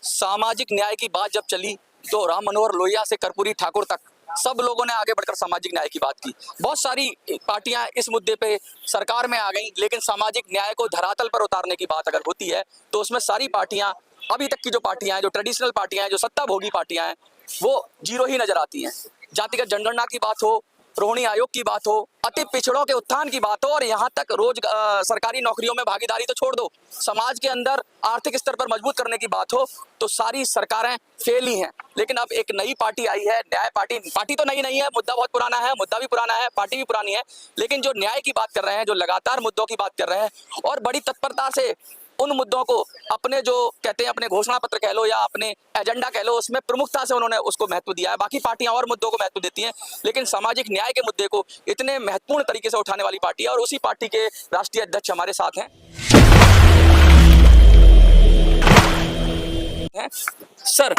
सामाजिक न्याय की बात जब चली तो राम मनोहर लोहिया से कर्पूरी ठाकुर तक सब लोगों ने आगे बढ़कर सामाजिक न्याय की बात की। बहुत सारी पार्टियां इस मुद्दे पे सरकार में आ गई, लेकिन सामाजिक न्याय को धरातल पर उतारने की बात अगर होती है तो उसमें सारी पार्टियां, अभी तक की जो पार्टियां हैं, जो ट्रेडिशनल पार्टियां हैं, जो सत्ताभोगी पार्टियां हैं, वो जीरो ही नजर आती हैं। जातिगत जनगणना की बात हो, रोहिणी आयोग की बात हो, अति पिछड़ों के उत्थान की बात हो, और यहाँ तक सरकारी नौकरियों में भागीदारी तो छोड़ दो, समाज के अंदर आर्थिक स्तर पर मजबूत करने की बात हो, तो सारी सरकारें फेल ही हैं। लेकिन अब एक नई पार्टी आई है, न्याय पार्टी। पार्टी तो नई नहीं है, मुद्दा बहुत पुराना है, मुद्दा भी पुराना है, पार्टी भी पुरानी है, लेकिन जो न्याय की बात कर रहे हैं, जो लगातार मुद्दों की बात कर रहे हैं और बड़ी तत्परता से उन मुद्दों को अपने, जो कहते हैं अपने घोषणा पत्र कह लो या अपने एजेंडा कह लो, उसमें प्रमुखता से उन्होंने उसको महत्व दिया है। बाकी पार्टियां और मुद्दों को महत्व देती हैं, लेकिन सामाजिक न्याय के मुद्दे को इतने महत्वपूर्ण तरीके से उठाने वाली पार्टी है, और उसी पार्टी के राष्ट्रीय अध्यक्ष हमारे साथ हैं। सर,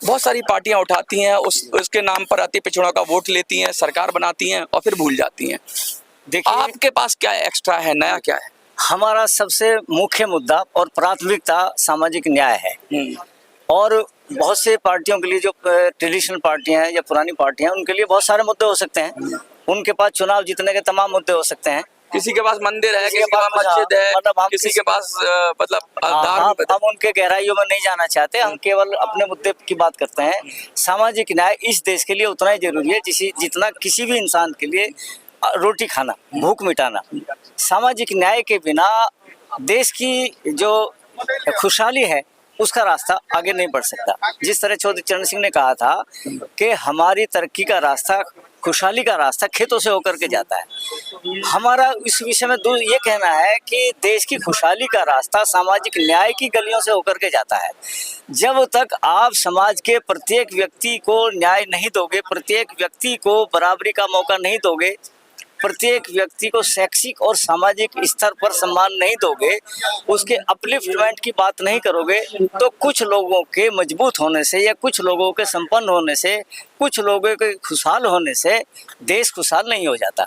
बहुत सारी पार्टियां उठाती हैं, उसके नाम पर अति पिछड़ों का वोट लेती हैं, सरकार बनाती हैं और फिर भूल जाती हैं। देखिए, आपके पास क्या एक्स्ट्रा है, नया क्या है? हमारा सबसे मुख्य मुद्दा और प्राथमिकता सामाजिक न्याय है। और बहुत से पार्टियों के लिए, जो ट्रेडिशनल पार्टियां हैं या पुरानी पार्टियां हैं, उनके लिए बहुत सारे मुद्दे हो सकते हैं। उनके पास चुनाव जीतने के तमाम मुद्दे हो सकते हैं। किसी के पास मंदिर है, किसी के पास मस्जिद है, मतलब किसी के पास हम उनके गहराइयों में नहीं जाना चाहते, हम केवल अपने मुद्दे की बात करते हैं। सामाजिक न्याय इस देश के लिए उतना ही जरूरी है जितना किसी भी इंसान के लिए रोटी खाना, भूख मिटाना। सामाजिक न्याय के बिना देश की जो खुशहाली है उसका रास्ता आगे नहीं बढ़ सकता। जिस तरह चौधरी चरण सिंह ने कहा था कि हमारी तरक्की का रास्ता, खुशहाली का रास्ता खेतों से होकर के जाता है। हमारा इस विषय में ये कहना है कि देश की खुशहाली का रास्ता सामाजिक न्याय की गलियों से होकर के जाता है। जब तक आप समाज के प्रत्येक व्यक्ति को न्याय नहीं दोगे, प्रत्येक व्यक्ति को बराबरी का मौका नहीं दोगे, प्रत्येक व्यक्ति को शैक्षिक और सामाजिक स्तर पर सम्मान नहीं दोगे, उसके अपलिफ्टमेंट की बात नहीं करोगे, तो कुछ लोगों के मजबूत होने से या कुछ लोगों के संपन्न होने से, कुछ लोगों के खुशहाल होने से देश खुशहाल नहीं हो जाता।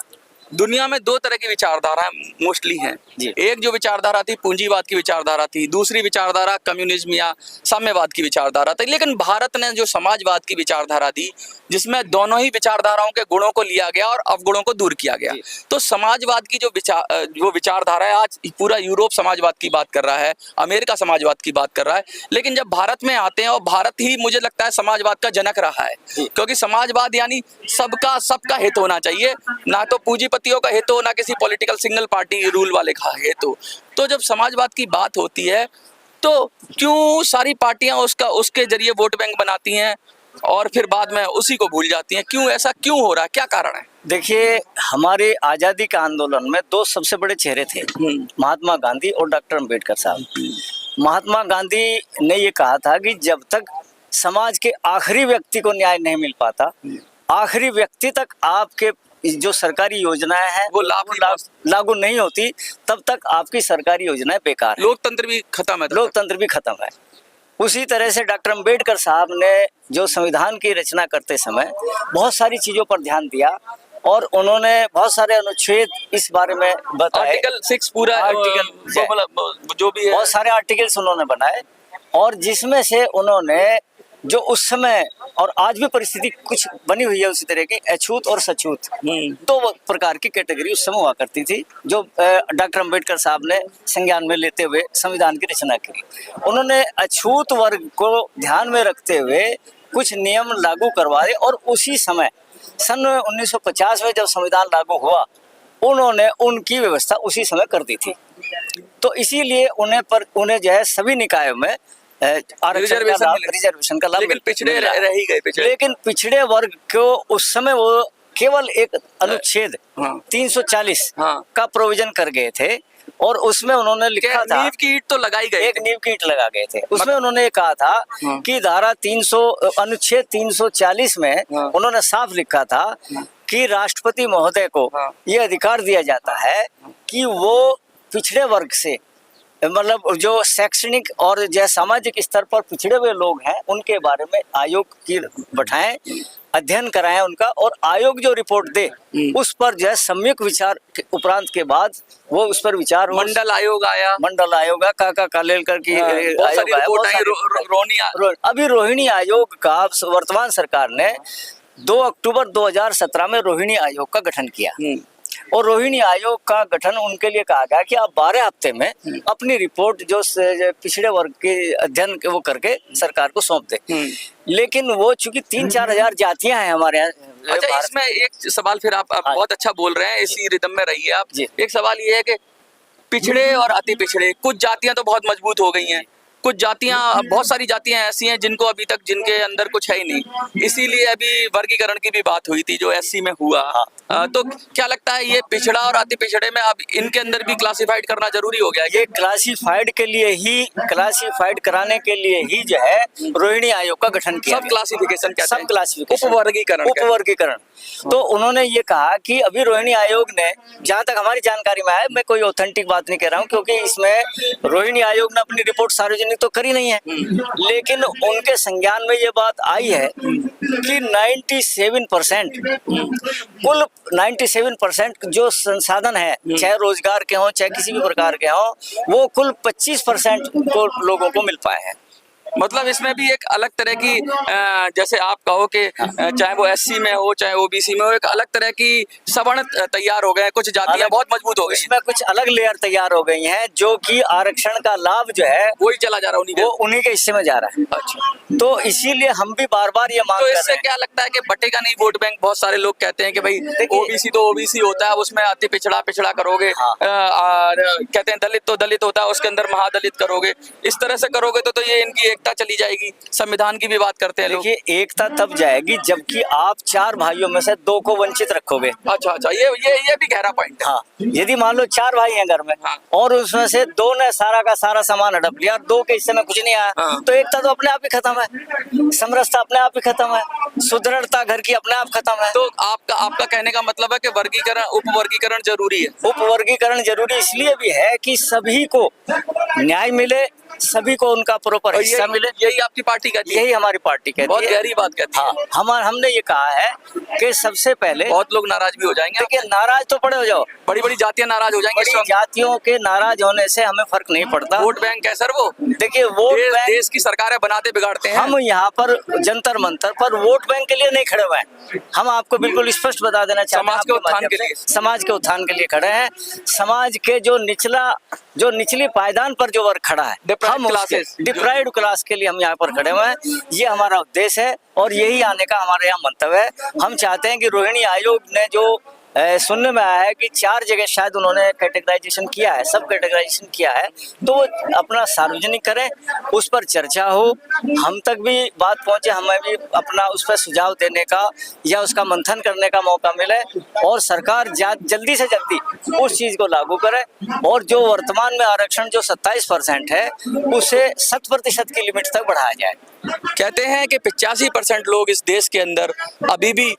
दुनिया में दो तरह की विचारधारा मोस्टली हैं। एक जो विचारधारा थी पूंजीवाद की विचारधारा थी, दूसरी विचारधारा कम्युनिज्म या साम्यवाद की विचारधारा थी। लेकिन भारत ने जो समाजवाद की विचारधारा दी, जिसमें दोनों ही विचारधाराओं के गुणों को लिया गया और अवगुणों को दूर किया गया, तो समाजवाद की जो विचारधारा है, आज पूरा यूरोप समाजवाद की बात कर रहा है, अमेरिका समाजवाद की बात कर रहा है। लेकिन जब भारत में आते हैं, और भारत ही मुझे लगता है समाजवाद का जनक रहा है, क्योंकि समाजवाद यानी सबका हित होना चाहिए, ना तो पूंजीपति का हित हो, ना किसी पॉलिटिकल सिंगल पार्टी रूल वाले का हित हो। तो जब समाजवाद की बात होती है तो क्यों सारी पार्टियां उसके जरिए वोट बैंक बनाती हैं और फिर बाद में उसी को भूल जाती हैं? क्यों ऐसा क्यों हो रहा है, क्या कारण है? देखिए, हमारे आज़ादी का आंदोलन में दो सबसे बड़े चेहरे थे, महात्मा गांधी और डॉक्टर अम्बेडकर साहब। महात्मा गांधी ने ये कहा था कि जब तक समाज के आखिरी व्यक्ति को न्याय नहीं मिल पाता, आखिरी व्यक्ति तक आपके जो सरकारी योजनाएं हैं वो लागू नहीं होती, तब तक आपकी सरकारी योजनाएं बेकार है। लोकतंत्र भी खत्म है। लोकतंत्र भी खत्म है। उसी तरह से डॉक्टर अम्बेडकर साहब ने जो संविधान की रचना करते समय बहुत सारी चीजों पर ध्यान दिया और उन्होंने बहुत सारे अनुच्छेद इस बारे में बताए। आर्टिकल 6 पूरा आर्टिकल जो भी है, बहुत सारे आर्टिकल्स उन्होंने बनाए, और जिसमें से उन्होंने जो उस समय और आज भी परिस्थिति कुछ बनी हुई है उसी तरह की, अछूत और सछूत, दो प्रकार की कैटेगरी उस समय हुआ करती थी, जो डॉक्टर अम्बेडकर साहब ने संज्ञान में लेते हुए संविधान की रचना की। उन्होंने अछूत वर्ग को ध्यान में रखते हुए कुछ नियम लागू करवाए, और उसी समय सन 1950 में जब संविधान लागू हुआ, उन्होंने उनकी व्यवस्था उसी समय कर दी थी। तो इसीलिए उन्हें जो है सभी निकायों में रिजर्वेशन का लाभ, लेकिन पिछड़े रह ही गए। लेकिन पिछड़े वर्ग को उस समय वो केवल एक अनुच्छेद 340 का प्रोविजन कर गए थे, और उसमें उन्होंने लिखा था, नींव की ईंट तो लगाई गई, एक नींव की ईंट लगा गए थे। उसमें उन्होंने कहा था कि अनुच्छेद 340 में उन्होंने साफ लिखा था कि राष्ट्रपति महोदय को ये अधिकार दिया जाता है कि वो पिछड़े वर्ग से मतलब जो शैक्षणिक और जो सामाजिक स्तर पर पिछड़े हुए लोग हैं उनके बारे में आयोग की बैठाएं, अध्ययन कराएं उनका, और आयोग जो रिपोर्ट दे उस पर जो है सम्यक विचार के उपरांत के बाद वो उस पर विचार हो। मंडल आयोग आया, मंडल आयोग काका कालेलकर की बहुत सारी रिपोर्ट आई। अभी रोहिणी आयोग का वर्तमान सरकार ने 2 अक्टूबर 2017 में रोहिणी आयोग का गठन किया, और रोहिणी आयोग का गठन उनके लिए कहा गया कि आप 12 हफ्ते में अपनी रिपोर्ट जो पिछड़े वर्ग के अध्ययन वो करके सरकार को सौंप दे। लेकिन वो चूंकि 3-4 हजार जातियां हैं हमारे यहाँ। अच्छा, इसमें एक सवाल फिर आप बहुत अच्छा बोल रहे हैं, इसी रिदम में रहिए आप। एक सवाल ये है कि पिछड़े और अति पिछड़े, कुछ जातियां तो बहुत मजबूत हो गई हैं, कुछ जातियां, बहुत सारी जातियां ऐसी हैं जिनको अभी तक, जिनके अंदर कुछ है ही नहीं, इसीलिए अभी वर्गीकरण की भी बात हुई थी जो एससी में हुआ। तो क्या लगता है ये पिछड़ा और अति पिछड़े में अब इनके अंदर भी क्लासिफाइड करना जरूरी हो गया है? ये क्लासिफाइड कराने के लिए ही जो है रोहिणी आयोग का गठन किया। सब क्लासिफिकेशन कहते हैं, सब क्लासिफिकेशन, उपवर्गीकरण। तो उन्होंने ये कहा कि अभी रोहिणी आयोग ने, जहाँ तक हमारी जानकारी में है, मैं कोई ऑथेंटिक बात नहीं कह रहा हूँ क्योंकि इसमें रोहिणी आयोग ने अपनी रिपोर्ट सार्वजनिक तो करी नहीं है, लेकिन उनके संज्ञान में ये बात आई है कि 97% कुल 97% जो संसाधन है, चाहे रोजगार के हों चाहे किसी भी प्रकार के हों, वो कुल 25% को लोगों को मिल पाए हैं। मतलब इसमें भी एक अलग तरह की, जैसे आप कहो कि चाहे वो एससी में हो चाहे ओबीसी में हो, एक अलग तरह की सवर्ण तैयार हो गए हैं, कुछ जातियां बहुत मजबूत हो गई, इसमें कुछ अलग लेयर तैयार हो गई हैं, जो कि आरक्षण का लाभ जो है वही चला जा रहा है, उन्हीं के हिस्से में जा रहा है। अच्छा, तो इसीलिए हम भी बार बार ये मांग कर रहे हैं। तो इससे क्या लगता है कि बटेगा नहीं वोट बैंक? बहुत सारे लोग कहते हैं कि भाई ओबीसी तो ओबीसी होता है, उसमें अति पिछड़ा करोगे, कहते हैं दलित तो दलित होता है, उसके अंदर महादलित करोगे, इस तरह से करोगे तो ये इनकी एकता चली जाएगी। संविधान की भी बात करते हैं लोग। देखिए, एकता तब जाएगी जबकि आप 4 भाइयों में से 2 को वंचित रखोगे। अच्छा, ये भी गहरा पॉइंट है। हाँ, यदि मान लो 4 भाई हैं घर में, और उसमें से 2 ने सारा का सारा सामान हड़प लिया, 2 के हिस्से में कुछ नहीं आया, तो एकता तो अपने आप ही खत्म है, समरसता अपने आप ही खत्म है, सुदृढ़ता घर की अपने आप खत्म है। तो आपका कहने का मतलब है कि वर्गीकरण, उपवर्गीकरण जरूरी है। उपवर्गीकरण जरूरी इसलिए भी है कि सभी को न्याय मिले, सभी को उनका प्रॉपर हिस्सा मिले। यही आपकी पार्टी कहती है? यही हमारी पार्टी कहती है। बहुत गहरी बात कहती है। हाँ, हमने ये कहा है कि सबसे पहले, बहुत लोग नाराज भी हो जाएंगे, देखिए नाराज तो पड़े हो जाओ, बड़ी जातियां नाराज हो जाएंगी। बड़ी जातियों के नाराज होने से हमें फर्क नहीं पड़ता। वोट बैंक है सर वो। देखिए, वोट बैंक देश की सरकारें बनाते बिगाड़ते हैं। हम यहाँ पर जंतर मंतर पर वोट बैंक के लिए नहीं खड़े हुए हैं, हम आपको बिल्कुल स्पष्ट बता देना चाहते हैं, समाज के उत्थान के लिए, समाज के उत्थान के लिए खड़े हैं। समाज के जो निचली पायदान पर जो वर्ग खड़ा है, हम डिप्राइव्ड क्लास के लिए हम यहाँ पर खड़े हुए हैं। ये हमारा उद्देश्य है और यही आने का हमारे यहाँ मंतव्य है। हम चाहते हैं कि रोहिणी आयोग ने जो सुनने में आया है कि 4 जगह शायद उन्होंने कैटेगराइजेशन किया है, सब कैटेगराइजेशन किया है, तो अपना सार्वजनिक करें, उस पर चर्चा हो, हम तक भी बात पहुंचे, हमें भी अपना उस पर सुझाव देने का या उसका मंथन करने का मौका मिले, और सरकार जल्दी से जल्दी उस चीज को लागू करे, और जो वर्तमान में आरक्षण जो 27% है उसे 100% की लिमिट तक बढ़ाया जाए। कहते हैं कि 85% लोग इस देश के अंदर अभी भी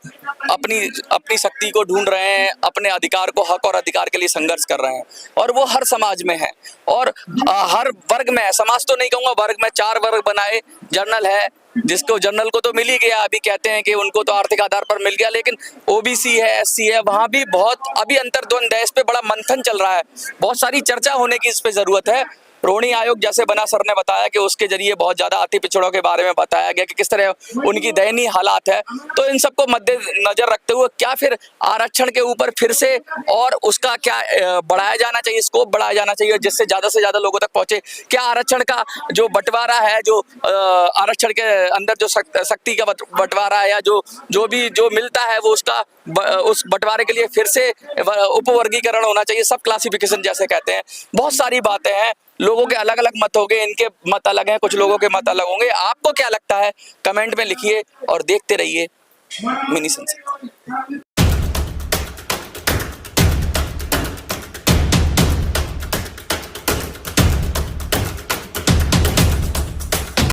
अपनी शक्ति को ढूंढ रहे हैं, अपने अधिकार को, हक और अधिकार के लिए संघर्ष कर रहे हैं, और वो हर समाज में है और हर वर्ग में है। समाज तो नहीं कहूँगा, वर्ग में 4 वर्ग बनाए। जर्नल है, जिसको जर्नल को तो मिल ही गया, अभी कहते हैं कि उनको तो आर्थिक आधार पर मिल गया, लेकिन ओबीसी है, एससी है, वहां भी बहुत अभी अंतर्द्वंद है। इस पे बड़ा मंथन चल रहा है, बहुत सारी चर्चा होने की इस पे जरूरत है। रोहिणी आयोग जैसे बना, सर ने बताया कि उसके जरिए बहुत ज्यादा अति पिछड़ों के बारे में बताया गया कि किस तरह उनकी दयनीय हालात है। तो इन सबको मद्देनजर रखते हुए क्या फिर आरक्षण के ऊपर फिर से और उसका क्या बढ़ाया जाना चाहिए, स्कोप बढ़ाया जाना चाहिए, जिससे ज्यादा से ज्यादा लोगों तक पहुंचे? क्या आरक्षण का जो बंटवारा है, जो आरक्षण के अंदर जो शक्ति का बंटवारा है, या जो मिलता है वो उसका उस बंटवारे के लिए फिर से उपवर्गीकरण होना चाहिए, सब क्लासिफिकेशन जैसे कहते हैं। बहुत सारी बातें हैं, लोगों के अलग अलग मत होंगे, इनके मत अलग हैं, कुछ लोगों के मत अलग होंगे। आपको क्या लगता है कमेंट में लिखिए और देखते रहिए मिनी सनसेट।